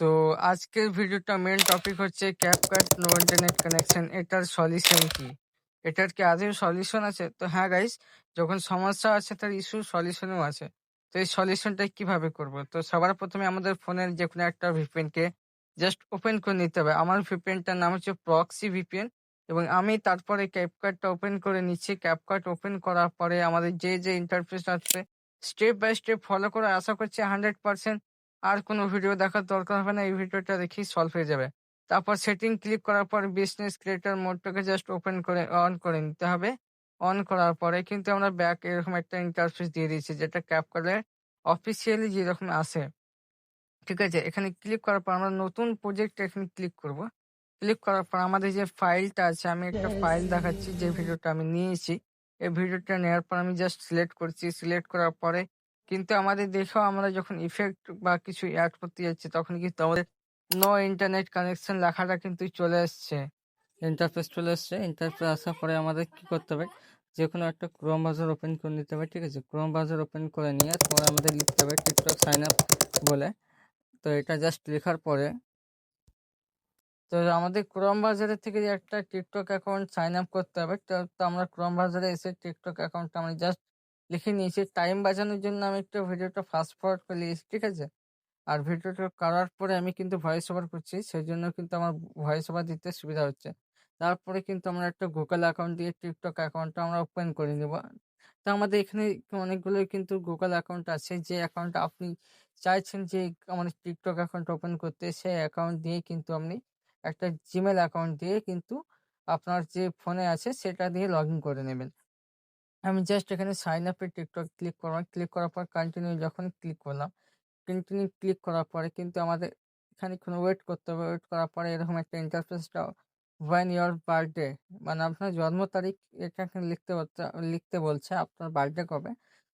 তো আজকের ভিডিওটা মেন টপিক হচ্ছে ক্যাপকাট নো ইন্টারনেট কানেকশন এটার সলিউশন কি? এটার কি আদৌ সলিউশন আছে? তো হ্যাঁ গাইস, যখন সমস্যা আছে তার ইস্যু সলিউশনও আছে। তো এই সলিউশনটা কিভাবে করব? তো সবার প্রথমে আমাদের ফোনের যেকোনো একটা VPN কে জাস্ট ওপেন করে নিতে হবে। আমার VPN টার নাম হচ্ছে প্রক্সি VPN এবং আমি তারপরে ক্যাপকাটটা ওপেন করে নিচ্ছি। ক্যাপকাট ওপেন করার পরে আমাদের যে ইন্টারফেস আসবে স্টেপ বাই স্টেপ ফলো করে আশা করছি 100% আর কোনো ভিডিও দেখার দরকার হবে না। এই ভিডিওটা দেখেই সলভ হয়ে যাবে। তারপর সেটিং ক্লিক করার পর বিজনেস ক্রিয়েটর মোডটাকে জাস্ট ওপেন করে অন করে নিতে হবে। অন করার পরে কিন্তু আমরা ব্যাক এরকম একটা ইন্টারফেস দিয়ে দিয়েছি যেটা ক্যাপকাটের অফিসিয়ালি যেরকম আসে। ঠিক আছে? এখানে ক্লিক করার পর আমরা নতুন প্রজেক্ট এখানে ক্লিক করব। ক্লিক করার পর আমাদের যে ফাইলটা আছে আমি একটা ফাইল দেখাচ্ছি যে ভিডিওটা আমি নিয়েছি। এই ভিডিওটা নেওয়ার পর আমি জাস্ট সিলেক্ট করছি। সিলেক্ট করার পরে কিন্তু আমাদের দেখেও আমরা যখন ইফেক্ট বা কিছু এড করতে যাচ্ছি তখন কিন্তু আমাদের নো ইন্টারনেট কানেকশন লেখাটা কিন্তু চলে আসছে। ইন্টারফেস চলে আসছে। ইন্টারফেস আসার পরে আমাদের কি করতে হবে? যেকোনো একটা ক্রোম ব্রাউজার ওপেন করে নিতে হবে। ঠিক আছে? ক্রোম ব্রাউজার ওপেন করে নিয়ে তারপর আমাদের লিখতে হবে টিকটক সাইন আপ বলে। তো এটা জাস্ট লেখার পরে তো আমাদের ক্রোম ব্রাউজারের থেকে যে একটা টিকটক অ্যাকাউন্ট সাইন আপ করতে হবে। তো আমরা ক্রোম ব্রাউজারে এসে টিকটক অ্যাকাউন্টটা আমি জাস্ট লিখে নিয়েছি। টাইম বাঁচানোর জন্য আমি একটু ভিডিওটা ফাস্ট ফরওয়ার্ড করে নিয়েছি। ঠিক আছে? আর ভিডিওটা করার পরে আমি কিন্তু ভয়েস ওভার করছি। সেজন্য কিন্তু আমার ভয়েস ওভার দিতে সুবিধা হচ্ছে। তারপরে কিন্তু আমরা একটা গুগল অ্যাকাউন্ট দিয়ে টিকটক অ্যাকাউন্টটা আমরা ওপেন করে নিব। তো আমাদের এখানে অনেকগুলোই কিন্তু গুগল অ্যাকাউন্ট আছে। যে অ্যাকাউন্টটা আপনি চাইছেন যে আমাদের টিকটক অ্যাকাউন্ট ওপেন করতে, সেই অ্যাকাউন্ট দিয়ে কিন্তু আপনি একটা জিমেইল অ্যাকাউন্ট দিয়ে কিন্তু আপনার যে ফোনে আছে সেটা দিয়ে লগইন করে নেবেন। আমি জাস্ট এখানে সাইন আপ এ টিকটক ক্লিক করলাম। ক্লিক করার পর কন্টিনিউ যখন ক্লিক করলাম, কন্টিনিউ ক্লিক করার পরে কিন্তু আমাদের খানিকক্ষণ ওয়েট করতে হবে। ওয়েট করার পরে এরকম একটা ইন্টারফেসটা when your বার্থডে মানে আপনার জন্ম তারিখ এটা এখানে লিখতে বলছে আপনার বার্থডে কবে।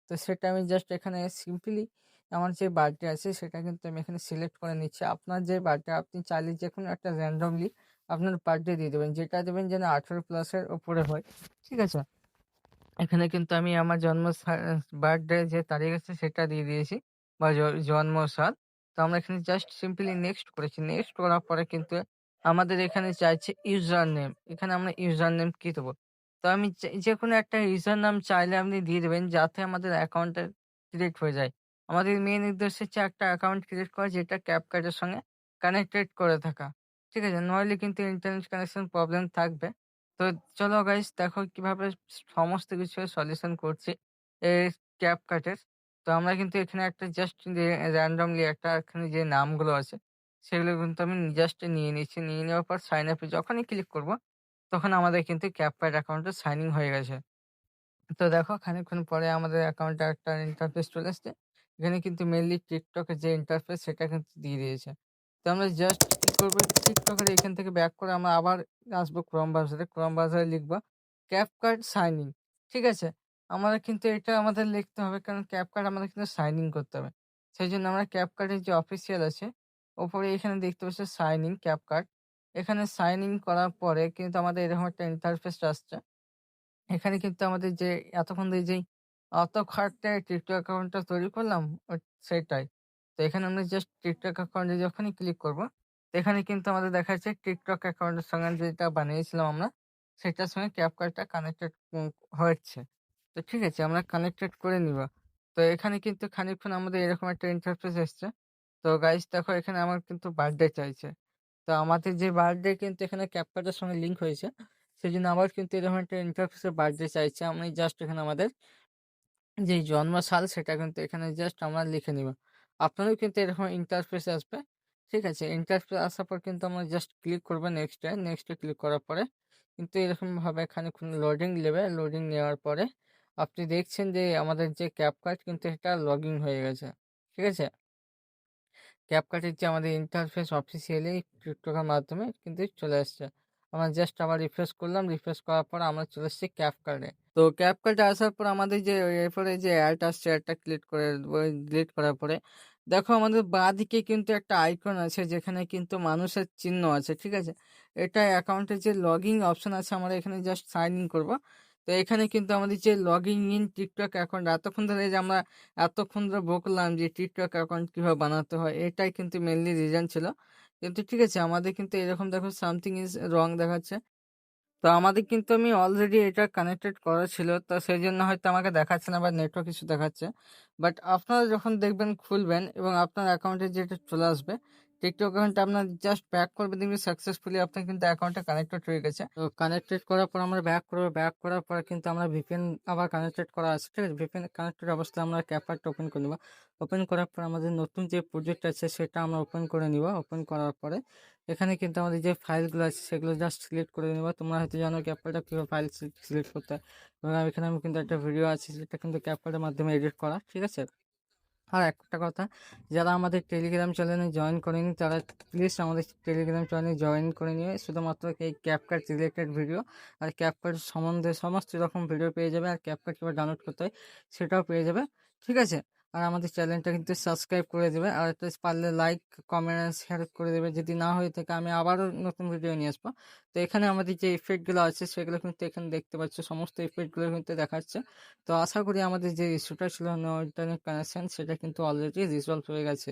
তো সেটা আমি জাস্ট এখানে সিম্পলি আমার যে বার্থডে আছে সেটা কিন্তু আমি এখানে সিলেক্ট করে নিচ্ছি। আপনার যে বার্থডে আপনি চাইলে যেকোনো একটা র‍্যান্ডমলি আপনার বার্থডে দিয়ে দেবেন। যেটা দেবেন যেন 18 প্লাসের উপরে হয়। ঠিক আছে? এখানে কিন্তু আমি আমার বার্থডে যে তারিখ আছে সেটা দিয়ে দিয়েছি বা জন্মসাল। তো আমরা এখানে জাস্ট সিম্পলি নেক্সট করেছি। নেক্সট করার পরে কিন্তু আমাদের এখানে চাইছে ইউজার নেম। এখানে আমরা ইউজার নেম কি দেবো? তো আমি যেকোনো একটা ইউজার নাম চাইলে আপনি দিয়ে দিবেন যাতে আমাদের অ্যাকাউন্টটা ক্রিয়েট হয়ে যায়। আমাদের মেইন উদ্দেশ্য হচ্ছে একটা অ্যাকাউন্ট ক্রিয়েট করা যেটা ক্যাপকাটের সঙ্গে কানেক্টেড করে থাকা। ঠিক আছে? নইলে কিন্তু ইন্টারনেট কানেকশন প্রবলেম থাকবে। তো চলো গাইস দেখো কিভাবে সমস্ত কিছুর সলিউশন করছি এই ক্যাপকাটের। তো আমরা কিন্তু এখানে একটা জাস্ট র‍্যান্ডমলি একটা এখানে যে নামগুলো আছে সেগুলো কিন্তু আমি জাস্ট নিয়ে নিচ্ছি। নিয়ে নেওয়ার পর সাইন আপ এ যখনই ক্লিক করব তখন আমাদের কিন্তু ক্যাপকাট অ্যাকাউন্টে সাইন ইন হয়ে গেছে। তো দেখো খানিকক্ষণ পরে আমাদের অ্যাকাউন্টে একটা ইন্টারফেস চলে এসছে। এখানে কিন্তু মেইনলি টিকটকের যে ইন্টারফেস সেটা কিন্তু দিয়ে দিয়েছে। তো আমরা জাস্ট কি করব টিকটকের এখান থেকে ব্যাক করে আমরা আবার আসবো ক্রোম ব্রাউজারে। ক্রোম ব্রাউজারে লিখব ক্যাপকাট সাইন ইন। ঠিক আছে? আমরা কিন্তু এটা আমাদের লিখতে হবে কারণ ক্যাপকাট আমাদের কিন্তু সাইন ইন করতে হবে। সেজন্য আমরা ক্যাপকাটের যে অফিসিয়াল আছে ওপরে এখানে দেখতে পাচ্ছি সাইন ইন ক্যাপকাট। এখানে সাইন ইন করার পরে কিন্তু আমাদের এরকম একটা ইন্টারফেস আসছে। এখানে কিন্তু আমাদের যে এতক্ষণ ধরে যেই অত খাট্টায় টিকটক অ্যাকাউন্টটা তৈরি করলাম সেটাই। তো এখানে আমরা জাস্ট টিকটক অ্যাকাউন্টে যখনই ক্লিক করব, তো এখানে কিন্তু আমাদের দেখা যাচ্ছে টিকটক অ্যাকাউন্টের সঙ্গে যেটা বানিয়েছিলাম আমরা, সেটার সঙ্গে ক্যাপকাটটা কানেক্টেড হচ্ছে। তো ঠিক আছে আমরা কানেক্টেড করে নিব। তো এখানে কিন্তু খানিকক্ষণ আমাদের এরকম একটা ইন্টারফেস এসছে। তো গাইস দেখো এখানে আমার কিন্তু বার্থডে চাইছে। তো আমাদের যে বার্থডে কিন্তু এখানে ক্যাপকাটের সঙ্গে লিঙ্ক হয়েছে। সেজন্য আবার কিন্তু এরকম একটা ইন্টারফেসে বার্থডে চাইছে। আমি জাস্ট এখানে আমাদের যেই জন্ম সাল সেটা কিন্তু এখানে জাস্ট আমরা লিখে নিব। আপনারও কিন্তু এরকম ইন্টারফেস আসবে। ঠিক আছে? ইন্টারফেস আসার পর কিন্তু আমরা জাস্ট ক্লিক করব নেক্সট এ। নেক্সট এ ক্লিক করার পরে কিন্তু এরকমভাবে খানিকক্ষণ লোডিং নেবে। লোডিং নেওয়ার পরে আপনি দেখছেন যে আমাদের যে ক্যাপকাট কিন্তু এটা লগইন হয়ে গেছে। ঠিক আছে? ক্যাপকাটের যে আমাদের ইন্টারফেস অফিসিয়ালি টিকটকের মাধ্যমে কিন্তু চলে আসছে। আমরা জাস্ট আবার রিফ্রেশ করলাম। রিফ্রেশ করার পর আমরা চলে এসেছি ক্যাপকাটে। তো ক্যাপকাটে আসার পর আমাদের যে এরপরে যে অ্যাড আসছে অ্যাডটা ক্লিক করে দেবো। ডিলিট করার পরে দেখো আমাদের বাঁদিকে কিন্তু একটা আইকন আছে যেখানে কিন্তু মানুষের চিহ্ন আছে। ঠিক আছে? এটা অ্যাকাউন্টের যে লগইন অপশন আছে আমরা এখানে জাস্ট সাইন ইন করব। তো এখানে কিন্তু আমাদের যে লগইন ইন টিকটক অ্যাকাউন্ট এতক্ষণ ধরে বকলাম যে টিকটক অ্যাকাউন্ট কিভাবে বানাতে হয়, এটাই কিন্তু মেইনলি রিজন ছিল। কিন্তু ঠিক আছে, আমাদের কিন্তু এরকম দেখো সামথিং ইজ রং দেখাচ্ছে। তো আমাদের কিন্তু আমি অলরেডি এটা কানেক্টেড করা ছিল, তো সেই জন্য হয়তো আমাকে দেখাচ্ছে না বা নেটওয়ার্ক ইস্যু দেখাচ্ছে। বাট আপনারা যখন দেখবেন খুলবেন এবং আপনার অ্যাকাউন্টে যেটা চলে আসবে, টিকটক অ্যাকাউন্টে আপনার জাস্ট ব্যাক করবে, দেখবেন সাকসেসফুলি আপনার কিন্তু অ্যাকাউন্টে কানেক্টেড হয়ে গেছে। তো কানেক্টেড করার পর আমরা ব্যাক করবো, ব্যাক করার পর কিন্তু আমরা ভিপিএন আবার কানেক্টেড করা আছে, ঠিক আছে। ভিপিএন কানেক্টেড অবস্থায় আমরা ক্যাপকার্ডটা ওপেন করে নিব। ওপেন করার পর আমাদের নতুন যে প্রজেক্ট আছে সেটা আমরা ওপেন করে নিব। ওপেন করার পরে এখানে কিন্তু আমাদের যে ফাইলগুলো আছে সেগুলো জাস্ট সিলেক্ট করে নেবো। তোমরা হয়তো জানো ক্যাপকার্টটা কীভাবে ফাইল সিলেক্ট করতে হয়, এবং এখানে আমি কিন্তু একটা ভিডিও আছে যেটা কিন্তু ক্যাপকার্টের মাধ্যমে এডিট করা, ঠিক আছে। আর একটা কথা, যারা আমাদের টেলিগ্রাম চ্যানেলে জয়েন করেনি তারা প্লিজ আমাদের টেলিগ্রাম চ্যানেলে জয়েন করে নিয়ে শুধুমাত্র এই ক্যাপকাট রিলেটেড ভিডিও আর ক্যাপকাট সম্বন্ধে সমস্ত রকম ভিডিও পেয়ে যাবে, আর ক্যাপকাট কীভাবে ডাউনলোড করতে হয় সেটাও পেয়ে যাবে, ঠিক আছে। আর আমাদের চ্যানেলটা কিন্তু সাবস্ক্রাইব করে দেবে, আর একটা পারলে লাইক কমেন্ট শেয়ার করে দেবে। যদি না হয়ে থাকে আমি আবারও নতুন ভিডিও নিয়ে আসবো। তো এখানে আমাদের যে ইফেক্টগুলো আছে সেগুলো কিন্তু এখানে দেখতে পাচ্ছ, সমস্ত ইফেক্টগুলো কিন্তু দেখাচ্ছে। তো আশা করি আমাদের যে ইস্যুটা ছিল নো ইন্টারনেট কানেকশন সেটা কিন্তু অলরেডি রিজলভ হয়ে গেছে।